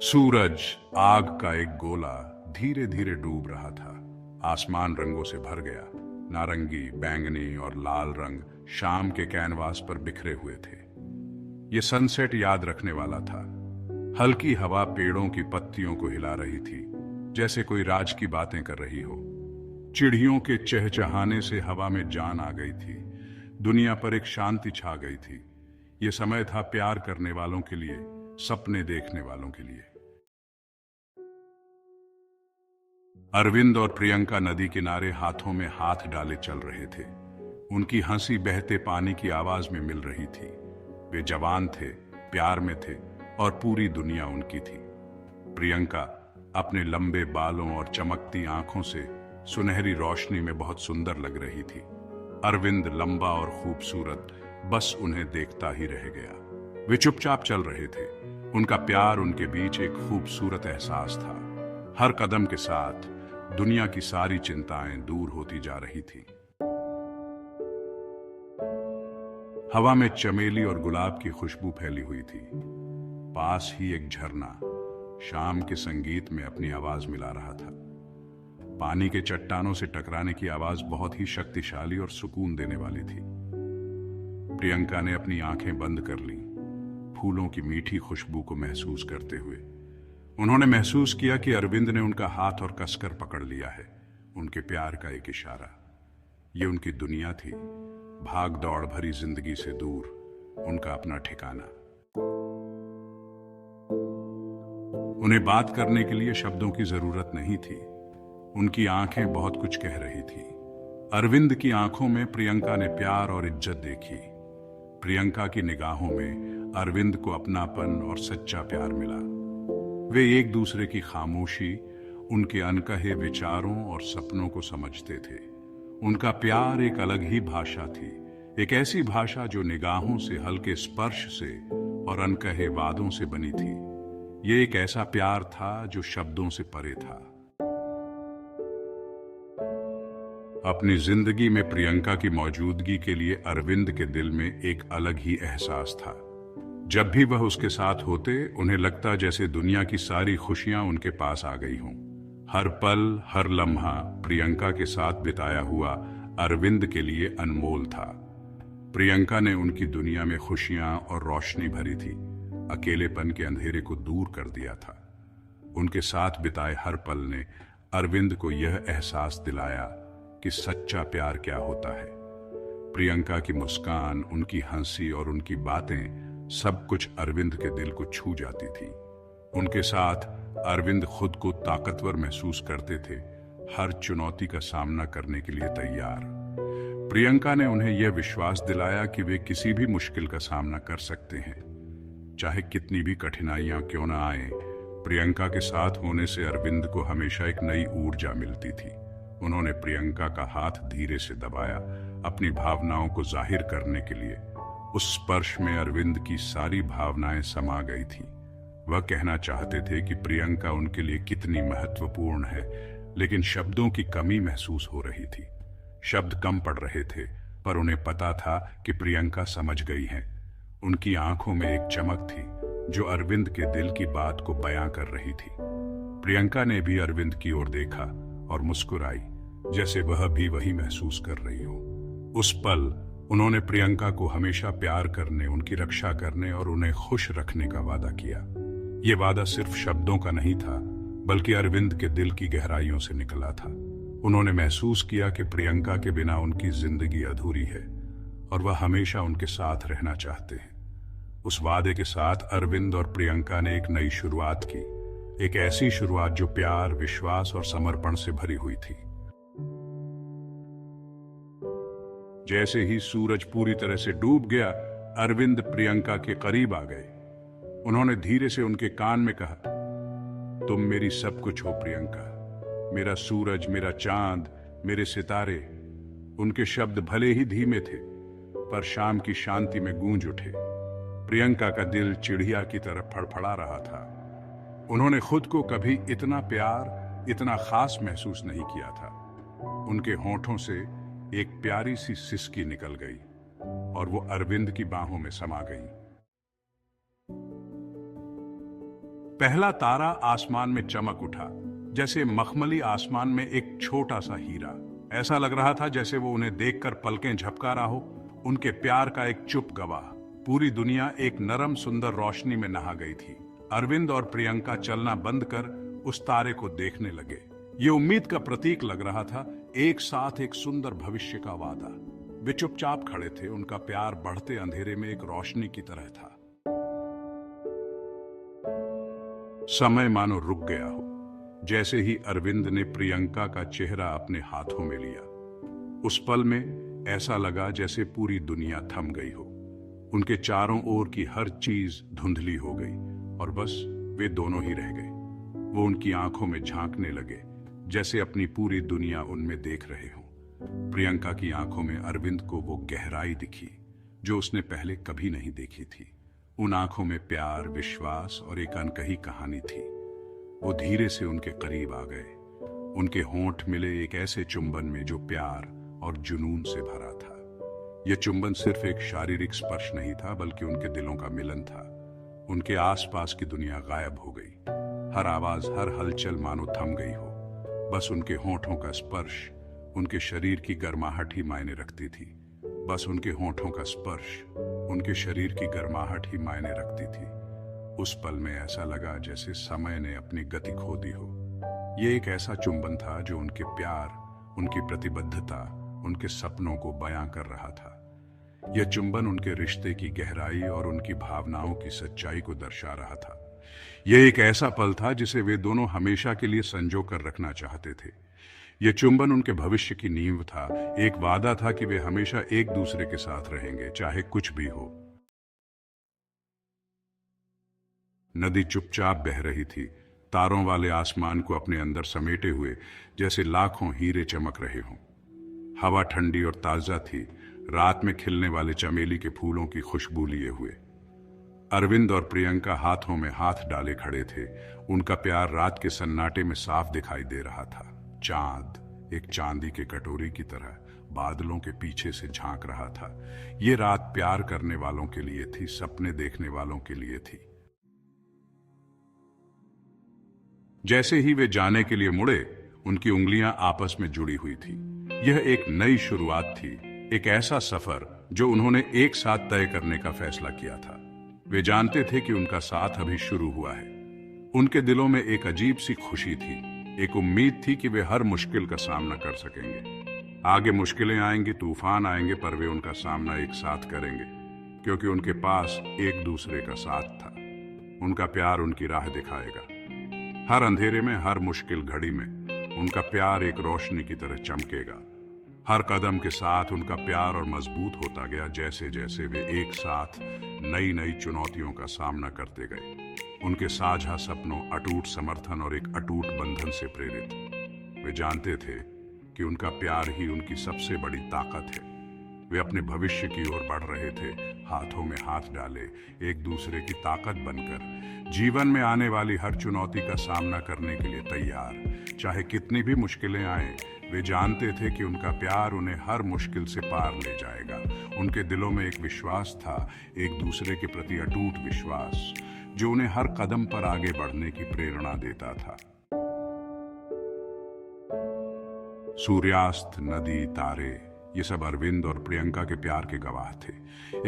सूरज आग का एक गोला धीरे धीरे डूब रहा था। आसमान रंगों से भर गया। नारंगी, बैंगनी और लाल रंग शाम के कैनवास पर बिखरे हुए थे। ये सनसेट याद रखने वाला था। हल्की हवा पेड़ों की पत्तियों को हिला रही थी, जैसे कोई राज की बातें कर रही हो। चिड़ियों के चहचहाने से हवा में जान आ गई थी। दुनिया पर एक शांति छा गई थी। ये समय था प्यार करने वालों के लिए, सपने देखने वालों के लिए। अरविंद और प्रियंका नदी किनारे हाथों में हाथ डाले चल रहे थे। उनकी हंसी बहते पानी की आवाज में मिल रही थी। वे जवान थे, प्यार में थे और पूरी दुनिया उनकी थी। प्रियंका अपने लंबे बालों और चमकती आंखों से सुनहरी रोशनी में बहुत सुंदर लग रही थी। अरविंद लंबा और खूबसूरत, बस उन्हें देखता ही रह गया। वे चुपचाप चल रहे थे। उनका प्यार उनके बीच एक खूबसूरत एहसास था। हर कदम के साथ दुनिया की सारी चिंताएं दूर होती जा रही थी। हवा में चमेली और गुलाब की खुशबू फैली हुई थी। पास ही एक झरना शाम के संगीत में अपनी आवाज मिला रहा था। पानी के चट्टानों से टकराने की आवाज बहुत ही शक्तिशाली और सुकून देने वाली थी। प्रियंका ने अपनी आंखें बंद कर लीं, फूलों की मीठी खुशबू को महसूस करते हुए। उन्होंने महसूस किया कि अरविंद ने उनका हाथ और कसकर पकड़ लिया है। उनके प्यार का एक इशारा। ये उनकी दुनिया थी, भाग दौड़ भरी जिंदगी से दूर, उनका अपना ठिकाना। उन्हें बात करने के लिए शब्दों की जरूरत नहीं थी। उनकी आंखें बहुत कुछ कह रही थी। अरविंद की आंखों में प्रियंका ने प्यार और इज्जत देखी। प्रियंका की निगाहों में अरविंद को अपनापन और सच्चा प्यार मिला। वे एक दूसरे की खामोशी, उनके अनकहे विचारों और सपनों को समझते थे। उनका प्यार एक अलग ही भाषा थी, एक ऐसी भाषा जो निगाहों से, हल्के स्पर्श से और अनकहे वादों से बनी थी। ये एक ऐसा प्यार था जो शब्दों से परे था। अपनी जिंदगी में प्रियंका की मौजूदगी के लिए अरविंद के दिल में एक अलग ही एहसास था। जब भी वह उसके साथ होते, उन्हें लगता जैसे दुनिया की सारी खुशियां उनके पास आ गई हों। हर पल, हर लम्हा प्रियंका के साथ बिताया हुआ अरविंद के लिए अनमोल था। प्रियंका ने उनकी दुनिया में खुशियां और रोशनी भरी थी, अकेलेपन के अंधेरे को दूर कर दिया था। उनके साथ बिताए हर पल ने अरविंद को यह एहसास दिलाया कि सच्चा प्यार क्या होता है। प्रियंका की मुस्कान, उनकी हंसी और उनकी बातें, सब कुछ अरविंद के दिल को छू जाती थी। उनके साथ अरविंद खुद को ताकतवर महसूस करते थे, हर चुनौती का सामना करने के लिए तैयार। प्रियंका ने उन्हें यह विश्वास दिलाया कि वे किसी भी मुश्किल का सामना कर सकते हैं, चाहे कितनी भी कठिनाइयां क्यों ना आए। प्रियंका के साथ होने से अरविंद को हमेशा एक नई ऊर्जा मिलती थी। उन्होंने प्रियंका का हाथ धीरे से दबाया, अपनी भावनाओं को जाहिर करने के लिए। उस स्पर्श में अरविंद की सारी भावनाएं समा गई थी। वह कहना चाहते थे कि प्रियंका उनके लिए कितनी महत्वपूर्ण है, लेकिन शब्दों की कमी महसूस हो रही थी। शब्द कम पड़ रहे थे, पर उन्हें पता था कि प्रियंका समझ गई हैं। उनकी आंखों में एक चमक थी जो अरविंद के दिल की बात को बयां कर रही थी। प्रियंका ने भी अरविंद की ओर देखा और मुस्कुराई, जैसे वह भी वही महसूस कर रही हो। उस पल उन्होंने प्रियंका को हमेशा प्यार करने, उनकी रक्षा करने और उन्हें खुश रखने का वादा किया। ये वादा सिर्फ शब्दों का नहीं था, बल्कि अरविंद के दिल की गहराइयों से निकला था। उन्होंने महसूस किया कि प्रियंका के बिना उनकी जिंदगी अधूरी है और वह हमेशा उनके साथ रहना चाहते हैं। उस वादे के साथ अरविंद और प्रियंका ने एक नई शुरुआत की, एक ऐसी शुरुआत जो प्यार, विश्वास और समर्पण से भरी हुई थी। जैसे ही सूरज पूरी तरह से डूब गया, अरविंद प्रियंका के करीब आ गए। उन्होंने धीरे से उनके कान में कहा, तुम मेरी सब कुछ हो प्रियंका, मेरा सूरज, मेरा चांद, मेरे सितारे। उनके शब्द भले ही धीमे थे, पर शाम की शांति में गूंज उठे। प्रियंका का दिल चिड़िया की तरह फड़फड़ा रहा था। उन्होंने खुद को कभी इतना प्यार, इतना खास महसूस नहीं किया था। उनके होठों से एक प्यारी सी सिसकी निकल गई और वो अरविंद की बाहों में समा गई। पहला तारा आसमान में चमक उठा, जैसे मखमली आसमान में एक छोटा सा हीरा। ऐसा लग रहा था जैसे वो उन्हें देखकर पलकें झपका रहा हो, उनके प्यार का एक चुप गवाह। पूरी दुनिया एक नरम सुंदर रोशनी में नहा गई थी। अरविंद और प्रियंका चलना बंद कर उस तारे को देखने लगे। ये उम्मीद का प्रतीक लग रहा था, एक साथ एक सुंदर भविष्य का वादा। वे चुपचाप खड़े थे, उनका प्यार बढ़ते अंधेरे में एक रोशनी की तरह था। समय मानो रुक गया हो, जैसे ही अरविंद ने प्रियंका का चेहरा अपने हाथों में लिया। उस पल में ऐसा लगा जैसे पूरी दुनिया थम गई हो। उनके चारों ओर की हर चीज धुंधली हो गई और बस वे दोनों ही रह गए। वो उनकी आंखों में झांकने लगे, जैसे अपनी पूरी दुनिया उनमें देख रहे हों। प्रियंका की आंखों में अरविंद को वो गहराई दिखी जो उसने पहले कभी नहीं देखी थी। उन आंखों में प्यार, विश्वास और एक अनकही कहानी थी। वो धीरे से उनके करीब आ गए। उनके होंठ मिले एक ऐसे चुंबन में जो प्यार और जुनून से भरा था। यह चुंबन सिर्फ एक शारीरिक स्पर्श नहीं था, बल्कि उनके दिलों का मिलन था। उनके आसपास की दुनिया गायब हो गई। हर आवाज, हर हलचल मानो थम गई हो। बस उनके होंठों का स्पर्श, उनके शरीर की गर्माहट ही मायने रखती थी। बस उनके होंठों का स्पर्श, उनके शरीर की गर्माहट ही मायने रखती थी। उस पल में ऐसा लगा जैसे समय ने अपनी गति खो दी हो। ये एक ऐसा चुंबन था जो उनके प्यार, उनकी प्रतिबद्धता, उनके सपनों को बयां कर रहा था। यह चुंबन उनके रिश्ते की गहराई और उनकी भावनाओं की सच्चाई को दर्शा रहा था। यह एक ऐसा पल था जिसे वे दोनों हमेशा के लिए संजो कर रखना चाहते थे। यह चुंबन उनके भविष्य की नींव था, एक वादा था कि वे हमेशा एक दूसरे के साथ रहेंगे, चाहे कुछ भी हो। नदी चुपचाप बह रही थी, तारों वाले आसमान को अपने अंदर समेटे हुए, जैसे लाखों हीरे चमक रहे हों। हवा ठंडी और ताजा थी, रात में खिलने वाले चमेली के फूलों की खुशबू लिए हुए। अरविंद और प्रियंका हाथों में हाथ डाले खड़े थे। उनका प्यार रात के सन्नाटे में साफ दिखाई दे रहा था। चांद एक चांदी के कटोरी की तरह बादलों के पीछे से झांक रहा था। ये रात प्यार करने वालों के लिए थी, सपने देखने वालों के लिए थी। जैसे ही वे जाने के लिए मुड़े, उनकी उंगलियां आपस में जुड़ी हुई थी। यह एक नई शुरुआत थी, एक ऐसा सफर जो उन्होंने एक साथ तय करने का फैसला किया था। वे जानते थे कि उनका साथ अभी शुरू हुआ है। उनके दिलों में एक अजीब सी खुशी थी, एक उम्मीद थी कि वे हर मुश्किल का सामना कर सकेंगे। आगे मुश्किलें आएंगी, तूफान आएंगे, पर वे उनका सामना एक साथ करेंगे, क्योंकि उनके पास एक दूसरे का साथ था। उनका प्यार उनकी राह दिखाएगा। हर अंधेरे में, हर मुश्किल घड़ी में उनका प्यार एक रोशनी की तरह चमकेगा। हर कदम के साथ उनका प्यार और मजबूत होता गया, जैसे जैसे वे एक साथ नई नई चुनौतियों का सामना करते गए। उनके साझा सपनों, अटूट समर्थन और एक अटूट बंधन से प्रेरित वे जानते थे कि उनका प्यार ही उनकी सबसे बड़ी ताकत है। वे अपने भविष्य की ओर बढ़ रहे थे, हाथों में हाथ डाले, एक दूसरे की ताकत बनकर, जीवन में आने वाली हर चुनौती का सामना करने के लिए तैयार। चाहे कितनी भी मुश्किलें आए, वे जानते थे कि उनका प्यार उन्हें हर मुश्किल से पार ले जाएगा। उनके दिलों में एक विश्वास था, एक दूसरे के प्रति अटूट विश्वास, जो उन्हें हर कदम पर आगे बढ़ने की प्रेरणा देता था। सूर्यास्त, नदी, तारे, ये सब अरविंद और प्रियंका के प्यार के गवाह थे।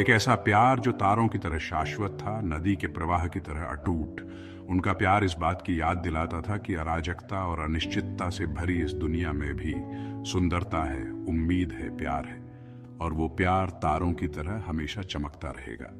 एक ऐसा प्यार जो तारों की तरह शाश्वत था, नदी के प्रवाह की तरह अटूट। उनका प्यार इस बात की याद दिलाता था कि अराजकता और अनिश्चितता से भरी इस दुनिया में भी सुंदरता है, उम्मीद है, प्यार है, और वो प्यार तारों की तरह हमेशा चमकता रहेगा।